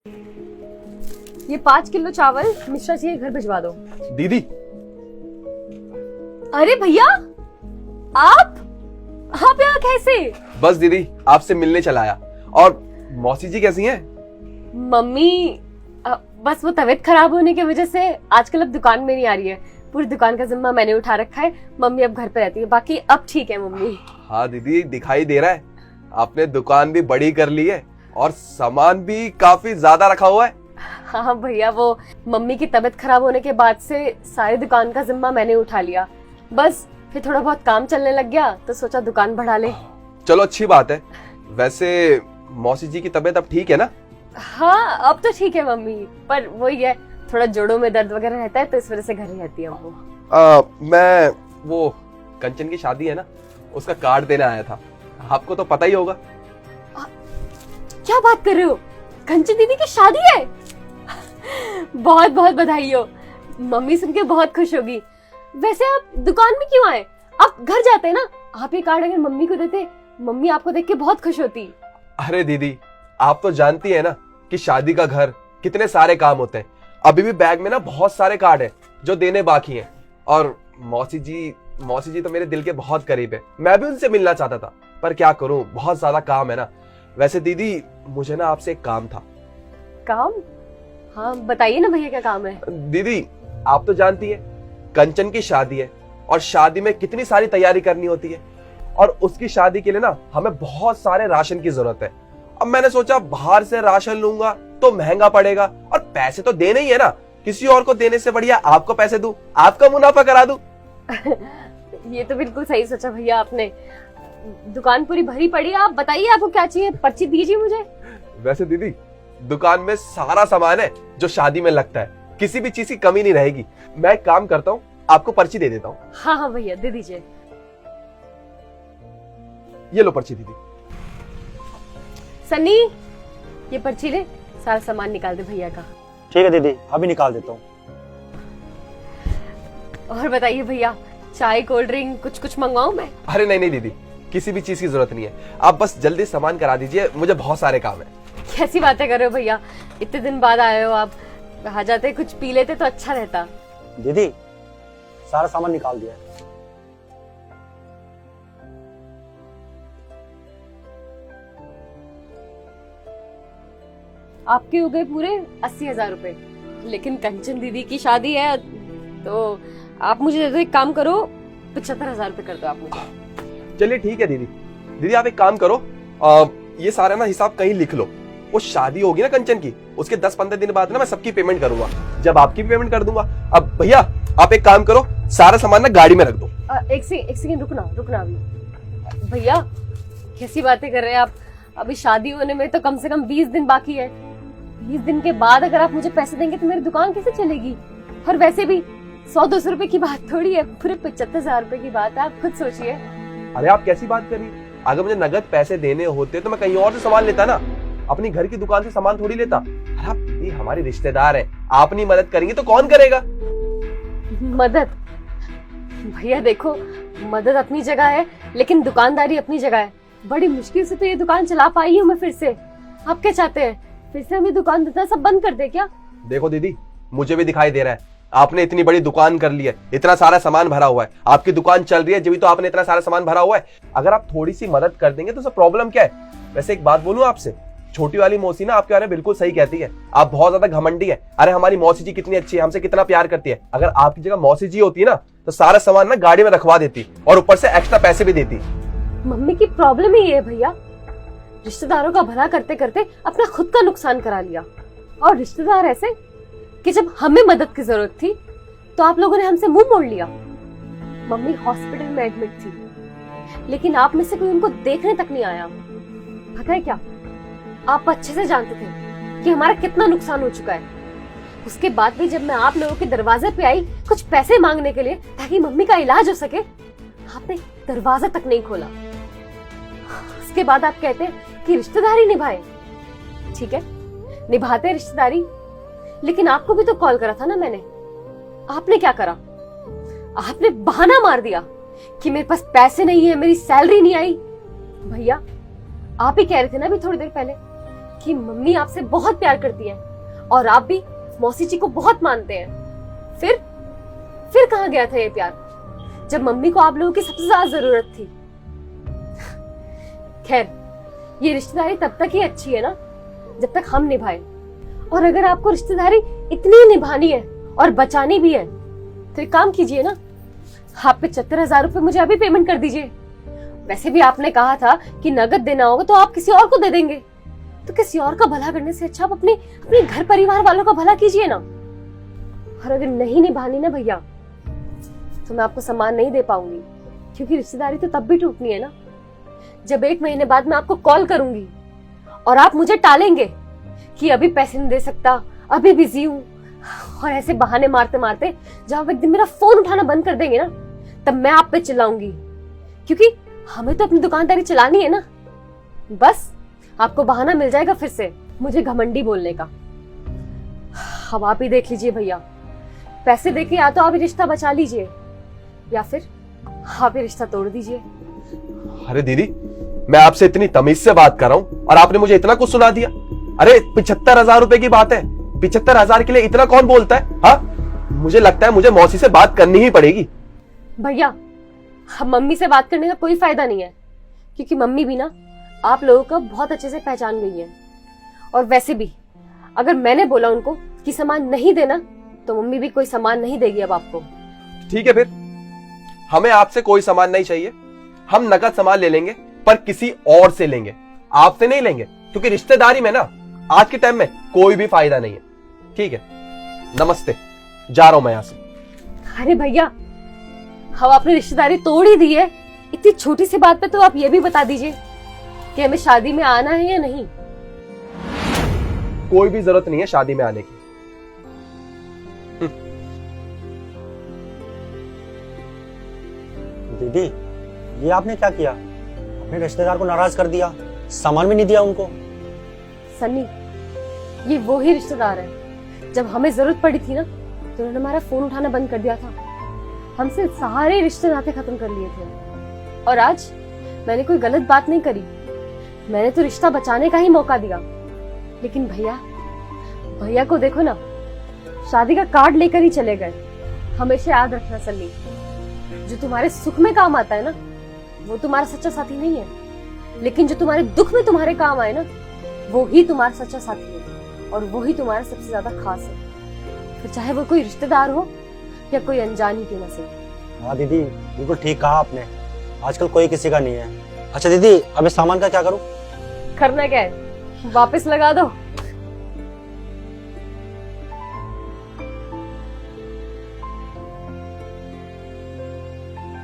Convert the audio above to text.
ये 5 किलो चावल मिश्रा जी के घर भिजवा दो। दीदी, अरे भैया, आप यहाँ कैसे? बस दीदी आपसे मिलने चला आया। और मौसी जी कैसी हैं? मम्मी बस वो तबीयत खराब होने की वजह से आजकल अब दुकान में नहीं आ रही है। पूरी दुकान का जिम्मा मैंने उठा रखा है। मम्मी अब घर पे रहती है, बाकी अब ठीक है मम्मी। हाँ दीदी, दिखाई दे रहा है आपने दुकान भी बड़ी कर ली है और सामान भी काफी ज्यादा रखा हुआ है। हाँ भैया, वो मम्मी की तबीयत खराब होने के बाद से सारी दुकान का जिम्मा मैंने उठा लिया। बस फिर थोड़ा बहुत काम चलने लग गया तो सोचा दुकान बढ़ा ले। चलो अच्छी बात है। वैसे मौसी जी की तबीयत अब ठीक है ना? हाँ अब तो ठीक है मम्मी, पर वही है, थोड़ा जोड़ों में दर्द वगैरह रहता है तो इस वजह से घर ही रहती है वो। मैं वो कंचन की शादी है ना, उसका कार्ड देने आया था। आपको तो पता ही होगा। क्या बात कर रहे हो? कंचन दीदी की शादी है? बहुत बहुत बधाई हो। मम्मी सुन के बहुत खुश होगी। वैसे आप दुकान में क्यों आए? आप घर जाते ना। आप ये कार्ड अगर मम्मी को देते, मम्मी आपको देख के बहुत खुश होती। अरे दीदी, आप तो जानती है ना कि शादी का घर कितने सारे काम होते हैं। अभी भी बैग में ना बहुत सारे कार्ड हैं जो देने बाकी हैं। और मौसी जी तो मेरे दिल के बहुत करीब है। मैं भी उनसे मिलना चाहता था, पर क्या करूं, बहुत ज्यादा काम है ना। वैसे दीदी, मुझे ना आपसे एक काम था। काम? हाँ बताइए ना भैया, क्या काम है? दीदी, आप तो जानती है कंचन की शादी है और शादी में कितनी सारी तैयारी करनी होती है। और उसकी शादी के लिए ना हमें बहुत सारे राशन की जरूरत है। अब मैंने सोचा बाहर से राशन लूंगा तो महंगा पड़ेगा, और पैसे तो देने ही है ना। किसी और को देने से बढ़िया आपको पैसे दूं, आपका मुनाफा करा दूं। ये तो बिल्कुल सही सोचा भैया आपने। दुकान पूरी भरी पड़ी है। आप बताइए आपको क्या चाहिए, पर्ची दीजिए मुझे। वैसे दीदी, दुकान में सारा सामान है जो शादी में लगता है। किसी भी चीज की कमी नहीं रहेगी। मैं एक काम करता हूँ, आपको पर्ची दे देता हूँ। हाँ हाँ भैया, दे दीजिए। ये लो पर्ची दीदी। सन्नी, ये पर्ची ले, सारा सामान निकाल दे भैया का। ठीक है दीदी, अभी निकाल देता हूँ। और बताइए भैया, चाय कोल्ड ड्रिंक कुछ मंगवाऊं मैं? अरे नहीं दीदी, किसी भी चीज की जरूरत नहीं है। आप बस जल्दी सामान करा दीजिए, मुझे बहुत सारे काम है। कैसी बातें कर रहे हो भैया, इतने दिन बाद आए हो आप। आ जाते, कुछ पी लेते तो अच्छा रहता। दीदी, सारा सामान निकाल दिया है। आपके हो गए पूरे 80,000 रुपए। लेकिन कंचन दीदी की शादी है तो आप मुझे दे दो। एक काम करो, 75,000 रुपए कर दो आप मुझे। चलिए ठीक है दीदी। दीदी आप एक काम करो, ये सारा ना हिसाब कहीं लिख लो। वो शादी होगी ना कंचन की, उसके 10-15 दिन बाद ना मैं सबकी पेमेंट करूंगा। जब आपकी भी पेमेंट कर दूंगा। अब भैया आप एक काम करो, सारा सामान ना गाड़ी में रख दो। एक सेकंड रुकना अभी। भैया कैसी बातें कर रहे हैं आप? अभी शादी होने में तो कम से कम 20 दिन बाकी है। 20 दिन के बाद अगर आप मुझे पैसे देंगे तो मेरी दुकान कैसे चलेगी? और वैसे भी 100-200 रुपए की बात थोड़ी है, पूरे 75,000 रुपए की बात है। आप खुद सोचिए। अरे आप कैसी बात कर रही हैं? अगर मुझे नगद पैसे देने होते तो मैं कहीं और से सामान लेता ना, अपनी घर की दुकान से सामान थोड़ी लेता। अरे आप ये हमारे रिश्तेदार हैं, आप नहीं मदद करेंगे तो कौन करेगा? मदद? भैया देखो, मदद अपनी जगह है, लेकिन दुकानदारी अपनी जगह है। बड़ी मुश्किल से तो ये दुकान चला पाई हूँ मैं फिर से। आप क्या चाहते हैं, फिर से हमें दुकान देना सब बंद कर दे क्या? देखो दीदी, मुझे भी दिखाई दे रहा है आपने इतनी बड़ी दुकान कर ली है, इतना सारा सामान भरा हुआ है। आपकी दुकान चल रही है जब तो आपने इतना सारा सामान भरा हुआ है। अगर आप थोड़ी सी मदद कर देंगे तो सब प्रॉब्लम क्या है? वैसे एक बात बोलूं आपसे, छोटी वाली मौसी ना आपके बारे में बिल्कुल सही कहती है। आप बहुत ज्यादा घमंडी है। अरे हमारी मौसी जी कितनी अच्छी है, हमसे कितना प्यार करती है। अगर आपकी जगह मौसी जी होती ना तो सारा सामान ना गाड़ी में रखवा देती और ऊपर से एक्स्ट्रा पैसे भी देती। मम्मी की प्रॉब्लम ही ये है भैया, रिश्तेदारों का भला करते करते अपना खुद का नुकसान करा लिया। और रिश्तेदार ऐसे कि जब हमें मदद की जरूरत थी तो आप लोगों ने हमसे मुंह मोड़ लिया। मम्मी हॉस्पिटल में एडमिट थी, लेकिन आप में से कोई उनको देखने तक नहीं आया। पता है क्या, आप अच्छे से जानते थे कि हमारा कितना नुकसान हो चुका है। उसके बाद भी जब मैं आप लोगों के दरवाजे पे आई कुछ पैसे मांगने के लिए ताकि मम्मी का इलाज हो सके, आपने दरवाजा तक नहीं खोला। उसके बाद आप कहते कि रिश्तेदारी निभाए। ठीक है, निभाते रिश्तेदारी, लेकिन आपको भी तो कॉल करा था ना मैंने। आपने क्या करा? आपने बहाना मार दिया कि मेरे पास पैसे नहीं है, मेरी सैलरी नहीं आई। भैया आप ही कह रहे थे ना अभी थोड़ी देर पहले कि मम्मी आपसे बहुत प्यार करती है और आप भी मौसी जी को बहुत मानते हैं। फिर कहाँ गया था ये प्यार जब मम्मी को आप लोगों की सबसे ज्यादा जरूरत थी? खैर, ये रिश्तेदारी तब तक ही अच्छी है ना जब तक हम निभाए। और अगर आपको रिश्तेदारी इतनी निभानी है और बचानी भी है तो एक काम कीजिए ना, आप 75,000 रुपए मुझे अभी पेमेंट कर दीजिए। वैसे भी आपने कहा था कि नगद देना होगा तो आप किसी और को दे देंगे, तो किसी और का भला करने से अच्छा आप अपने घर परिवार वालों का भला कीजिए ना। और अगर नहीं निभानी ना भैया तो मैं आपको सामान नहीं दे पाऊंगी, क्योंकि रिश्तेदारी तो तब भी टूटनी है ना जब 1 महीने बाद मैं आपको कॉल करूंगी और आप मुझे टालेंगे कि अभी पैसे नहीं दे सकता, अभी बिजी हूं। और ऐसे बहाने मारते मारते जब आप एक दिन मेरा फोन उठाना बंद कर देंगे ना, तब मैं आप पे चिल्लाऊंगी, क्योंकि हमें तो अपनी दुकानदारी चलानी है ना। बस आपको बहाना मिल जाएगा फिर से मुझे घमंडी बोलने का। अब आप ही देख लीजिए भैया, पैसे देके या तो आप ये रिश्ता बचा लीजिए या फिर आप ये रिश्ता तोड़ दीजिए। अरे दीदी, मैं आपसे इतनी तमीज से बात कर रहा हूं और आपने मुझे इतना कुछ सुना दिया। अरे 75,000 रुपए की बात है, 75,000 के लिए इतना कौन बोलता है? हाँ, मुझे लगता है मुझे मौसी से बात करनी ही पड़ेगी। भैया, अब मम्मी से बात करने का कोई फायदा नहीं है, क्योंकि मम्मी भी ना आप लोगों को बहुत अच्छे से पहचान गई है। और वैसे भी अगर मैंने बोला उनको कि सामान नहीं देना तो मम्मी भी कोई सामान नहीं देगी अब आपको। ठीक है, फिर हमें आपसे कोई सामान नहीं चाहिए। हम नकद सामान ले लेंगे, पर किसी और से लेंगे, आपसे नहीं लेंगे, क्योंकि रिश्तेदारी में ना आज के टाइम में कोई भी फायदा नहीं है। ठीक है, नमस्ते, जा रहा हूं मैं यहां से। अरे भैया, हम आपने रिश्तेदारी तोड़ ही दी है, इतनी छोटी सी बात पे तो आप ये भी बता दीजिए कि हमें शादी में आना है या नहीं। कोई भी जरूरत नहीं है शादी में आने की। दीदी, ये आपने क्या किया? अपने रिश्तेदार को नाराज कर दिया, सामान भी नहीं दिया उनको। सन्नी, ये वो ही रिश्तेदार है जब हमें जरूरत पड़ी थी ना तो उन्होंने हमारा फोन उठाना बंद कर दिया था, हमसे सारे रिश्ते नाते खत्म कर लिए थे। और आज मैंने कोई गलत बात नहीं करी, मैंने तो रिश्ता बचाने का ही मौका दिया। लेकिन भैया को देखो ना, शादी का कार्ड लेकर ही चले गए। हमेशा याद रखना सन्नी, जो तुम्हारे सुख में काम आता है ना वो तुम्हारा सच्चा साथी नहीं है, लेकिन जो तुम्हारे दुख में तुम्हारे काम आए ना वो ही तुम्हारा सच्चा साथी है, और वो ही तुम्हारा सबसे ज्यादा खास है, फिर चाहे वो कोई रिश्तेदार हो या कोई अनजान ही क्यों ना सही। हाँ दीदी, बिल्कुल ठीक कहा आपने, आजकल कोई किसी का नहीं है। अच्छा दीदी, अब इस सामान का क्या करूं? करना क्या है, वापस लगा दो